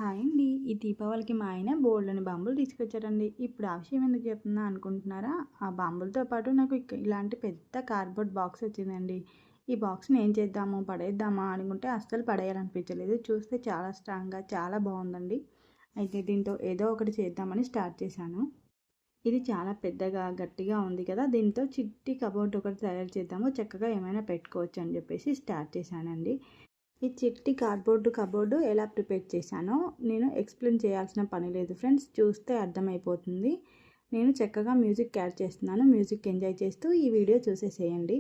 Hi అండి. ఈ దీపావళికి మా ఆయన బోల్డన్ని బాంబులు తీసుకొచ్చారండి. ఇప్పుడు ఆ విషయం ఎందుకు చెప్తున్నా అనుకుంటున్నారా? ఆ బాంబులతో పాటు నాకు ఇలాంటి పెద్ద కార్డ్‌బోర్డ్ బాక్స్ వచ్చిందండి. ఈ బాక్స్‌ని ఏం చేద్దాము, పడేద్దామా అనుకుంటే అస్సలు పడేయాలనిపించలేదు. చూస్తే చాలా స్ట్రాంగ్‌గా చాలా బాగుందండి. అయితే దీంతో ఏదో ఒకటి చేద్దామని స్టార్ట్ చేశాను. ఇది చాలా పెద్దగా, గట్టిగా ఉంది కదా! దీంతో చిట్టి కబోర్డ్ ఒకటి తయారు చేద్దాము. చక్కగా ఏమైనా పెట్టుకోవచ్చు అని చెప్పేసి స్టార్ట్ చేశానండి. ఈ చిట్టి కబోర్డు ఎలా ప్రిపేర్ చేశానో నేను ఎక్స్ప్లెయిన్ చేయాల్సిన పని లేదు ఫ్రెండ్స్. చూస్తే అర్థమైపోతుంది. నేను చక్కగా మ్యూజిక్ యాడ్ చేస్తున్నాను. మ్యూజిక్ ఎంజాయ్ చేస్తూ ఈ వీడియో చూసేసేయండి.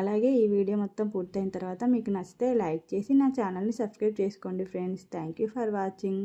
అలాగే ఈ వీడియో మొత్తం పూర్తయిన తర్వాత మీకు నచ్చితే లైక్ చేసి నా ఛానల్ని సబ్స్క్రైబ్ చేసుకోండి friends. Thank you for watching.